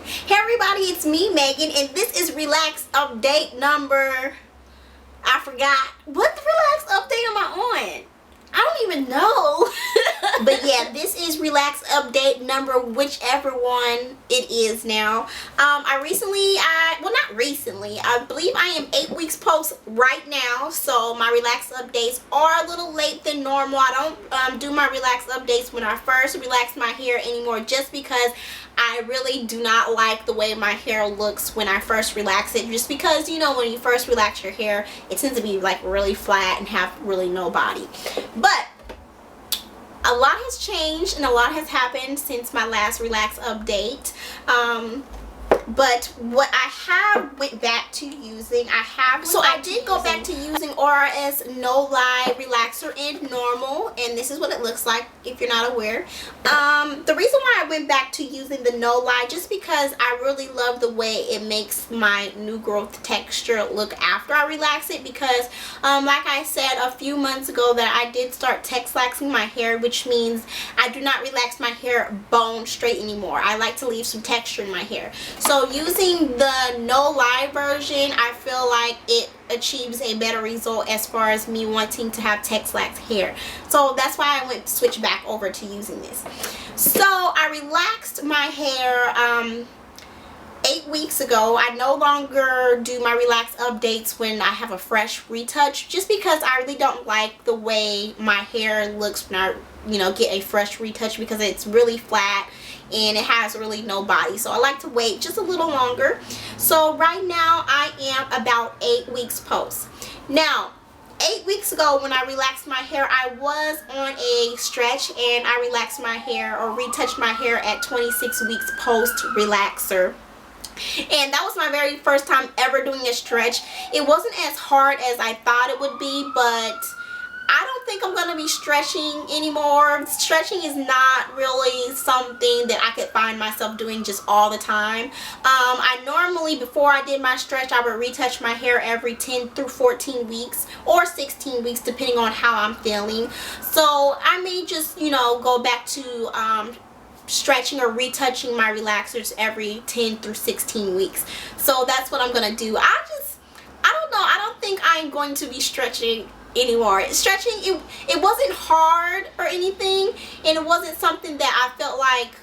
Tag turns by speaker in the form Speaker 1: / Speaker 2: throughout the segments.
Speaker 1: Hey everybody, it's me, Megan, and this is Relax Update number... I forgot. What Relax Update am I on? I don't even know. But yeah, this is Relax Update number whichever one it is now. I believe I am 8 weeks post right now, so my relax updates are a little late than normal. I don't do my relax updates when I first relax my hair anymore, just because I really do not like the way my hair looks when I first relax it, just because, you know, when you first relax your hair, it tends to be like really flat and have really no body. But a lot has changed and a lot has happened since my last relax update. But what I have went back to using, I did go back to using ORS No-LYE Relaxer in normal, and this is what it looks like if you're not aware. The reason why I went back to using the No-LYE, just because I really love the way it makes my new growth texture look after I relax it, because like I said a few months ago that I did start texlaxing my hair, which means I do not relax my hair bone straight anymore. I like to leave some texture in my hair. So using the No-LYE version, I feel like it achieves a better result as far as me wanting to have texlax hair. So that's why I switched back over to using this. So I relaxed my hair 8 weeks ago. I no longer do my relax updates when I have a fresh retouch, just because I really don't like the way my hair looks when I, you know, get a fresh retouch, because it's really flat and it has really no body. So I like to wait just a little longer. So right now I am about 8 weeks post. Now 8 weeks ago when I relaxed my hair, I was on a stretch and I relaxed my hair, or retouched my hair, at 26 weeks post relaxer. And that was my very first time ever doing a stretch. It wasn't as hard as I thought it would be, but I don't think I'm going to be stretching anymore. Stretching is not really something that I could find myself doing just all the time. I normally, before I did my stretch, I would retouch my hair every 10 through 14 weeks or 16 weeks depending on how I'm feeling. So I may just, you know, go back to stretching or retouching my relaxers every 10 through 16 weeks. So that's what I'm going to do. I don't know. I don't think I'm going to be stretching anymore. Stretching, it wasn't hard or anything, and it wasn't something that I felt like,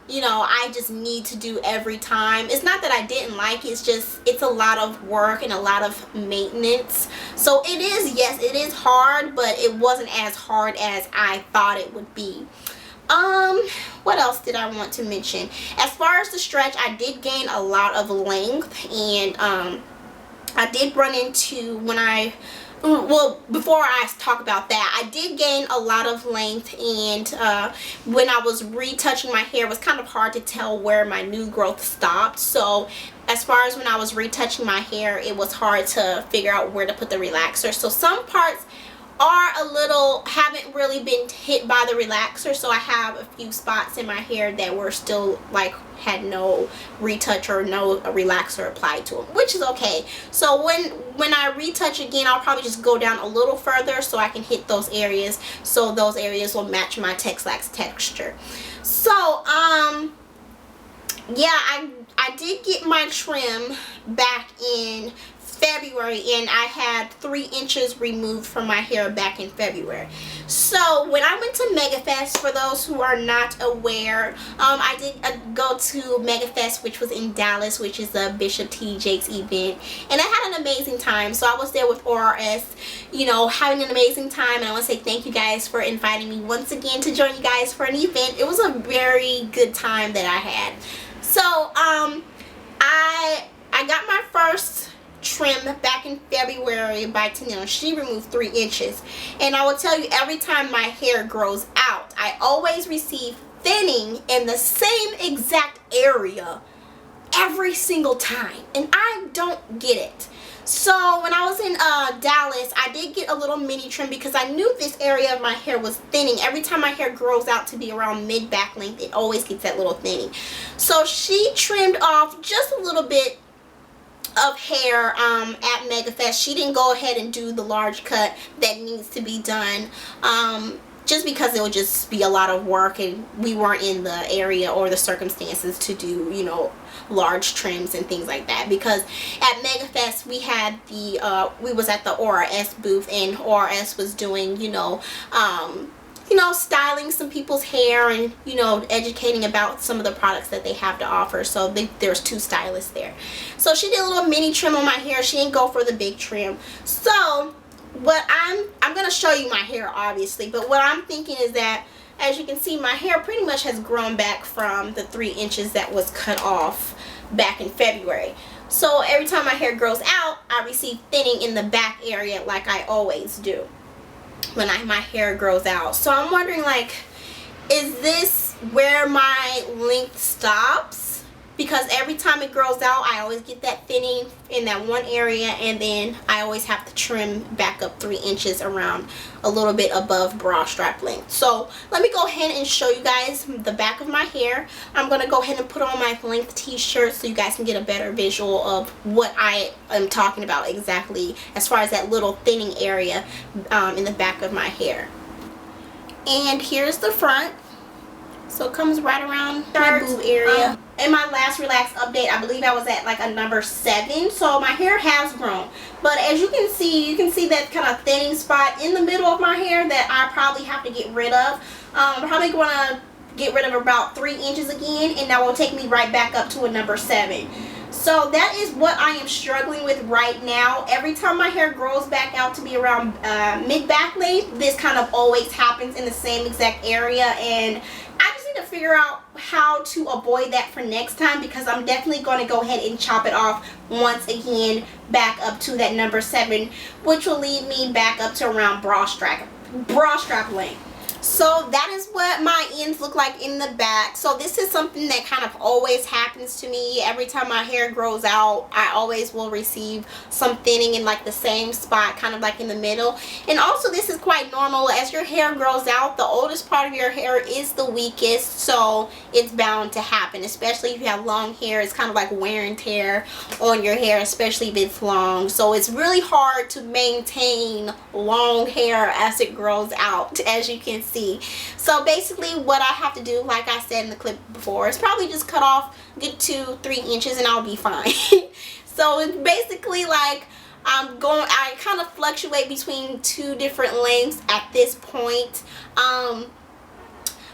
Speaker 1: you know, I just need to do every time. It's not that I didn't like it, it's just, it's a lot of work and a lot of maintenance. So it is, yes, it is hard, but it wasn't as hard as I thought it would be. What else did I want to mention? As far as the stretch, I did gain a lot of length, and I did run into, before I talk about that, I did gain a lot of length, and when I was retouching my hair, it was kind of hard to tell where my new growth stopped. So as far as when I was retouching my hair, it was hard to figure out where to put the relaxer. So some parts haven't really been hit by the relaxer, so I have a few spots in my hair that were still like had no retouch or no relaxer applied to them, which is okay. So when I retouch again, I'll probably just go down a little further so I can hit those areas, so those areas will match my texlax texture. So yeah, I did get my trim back in February, and I had 3 inches removed from my hair back in February. So when I went to MegaFest, for those who are not aware, I did go to MegaFest, which was in Dallas, which is a Bishop T. Jakes event, and I had an amazing time. So I was there with ORS, you know, having an amazing time, and I want to say thank you guys for inviting me once again to join you guys for an event. It was a very good time that I had. So I got my first trim back in February by Tanil. She removed 3 inches, and I will tell you, every time my hair grows out, I always receive thinning in the same exact area every single time, and I don't get it. So when I was in Dallas, I did get a little mini trim because I knew this area of my hair was thinning. Every time my hair grows out to be around mid back length, it always gets that little thinning. So she trimmed off just a little bit of hair at MegaFest. She didn't go ahead and do the large cut that needs to be done. just because it would just be a lot of work and we weren't in the area or the circumstances to do, you know, large trims and things like that. Because at MegaFest we had the we was at the ORS booth, and ORS was doing, you know, styling some people's hair and, you know, educating about some of the products that they have to offer. So there's 2 stylists there. So she did a little mini trim on my hair. She didn't go for the big trim. So what I'm going to show you my hair, obviously, but what I'm thinking is that, as you can see, my hair pretty much has grown back from the 3 inches that was cut off back in February. So every time my hair grows out, I receive thinning in the back area like I always do when my hair grows out. So I'm wondering, like, is this where my length stops? Because every time it grows out, I always get that thinning in that one area, and then I always have to trim back up 3 inches around a little bit above bra strap length. So let me go ahead and show you guys the back of my hair. I'm going to go ahead and put on my length t-shirt so you guys can get a better visual of what I am talking about exactly as far as that little thinning area in the back of my hair. And here's the front. So it comes right around my boob area. In my last relax update, I believe I was at like a number 7. So my hair has grown. But as you can see that kind of thinning spot in the middle of my hair that I probably have to get rid of. I'm probably going to get rid of about 3 inches again, and that will take me right back up to a number 7. So that is what I am struggling with right now. Every time my hair grows back out to be around mid-back length, this kind of always happens in the same exact area, and I just need to figure out how to avoid that for next time, because I'm definitely going to go ahead and chop it off once again back up to that number 7, which will lead me back up to around bra strap length. So that is what my ends look like in the back. So this is something that kind of always happens to me. Every time my hair grows out, I always will receive some thinning in like the same spot, kind of like in the middle. And also this is quite normal. As your hair grows out, the oldest part of your hair is the weakest. So it's bound to happen, especially if you have long hair. It's kind of like wear and tear on your hair, especially if it's long. So it's really hard to maintain long hair as it grows out, as you can see. So basically what I have to do, like I said in the clip before, is probably just cut off get 2-3 inches and I'll be fine. So it's basically like I kind of fluctuate between 2 different lengths at this point.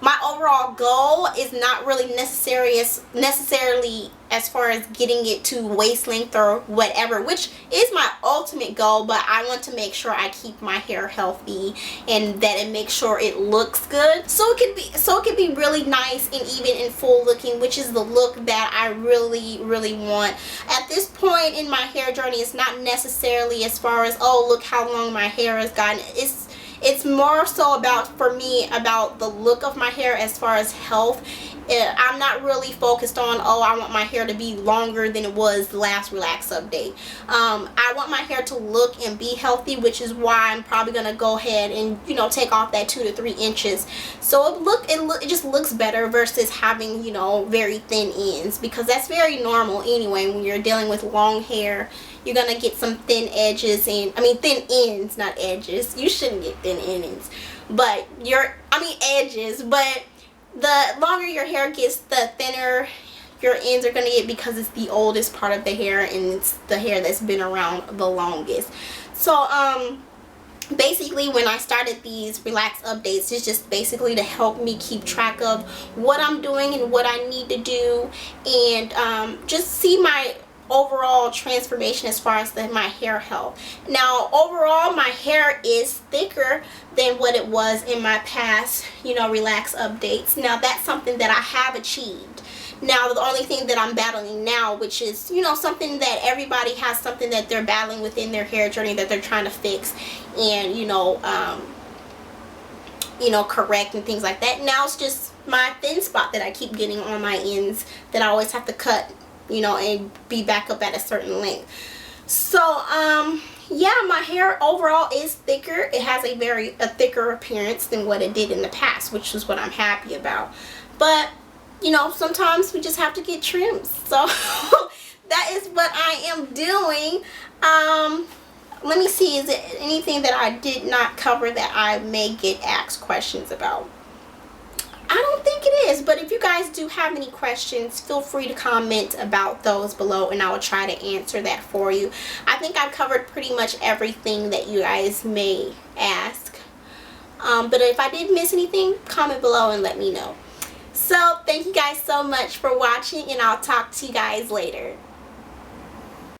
Speaker 1: My overall goal is not really necessarily as far as getting it to waist length or whatever, which is my ultimate goal, but I want to make sure I keep my hair healthy and that it makes sure it looks good, so it can be really nice and even and full looking, which is the look that I really want. At this point in my hair journey, it's not necessarily as far as, oh, look how long my hair has gotten. It's more so about, for me, about the look of my hair as far as health. I'm not really focused on, oh, I want my hair to be longer than it was the last relax update. I want my hair to look and be healthy, which is why I'm probably going to go ahead and, you know, take off that 2 to 3 inches. So it just looks better versus having, you know, very thin ends, because that's very normal anyway. When you're dealing with long hair, you're gonna get some thin edges, and thin ends, not edges. You shouldn't get thin ends, but edges. But the longer your hair gets, the thinner your ends are gonna get, because it's the oldest part of the hair and it's the hair that's been around the longest. So basically when I started these relax updates, it's just basically to help me keep track of what I'm doing and what I need to do, and just see my overall transformation as far as my hair health. Now overall my hair is thicker than what it was in my past, you know, relax updates. Now that's something that I have achieved. Now the only thing that I'm battling now, which is, you know, something that everybody has, something that they're battling within their hair journey that they're trying to fix and, you know, correct and things like that. Now it's just my thin spot that I keep getting on my ends that I always have to cut, you know, and be back up at a certain length. So yeah, my hair overall is thicker. It has a thicker appearance than what it did in the past, which is what I'm happy about. But you know, sometimes we just have to get trims. So that is what I am doing. let me see, is it anything that I did not cover that I may get asked questions about? I don't think it is, but if you guys do have any questions, feel free to comment about those below and I will try to answer that for you. I think I've covered pretty much everything that you guys may ask. But if I did miss anything, comment below and let me know. So thank you guys so much for watching, and I'll talk to you guys later.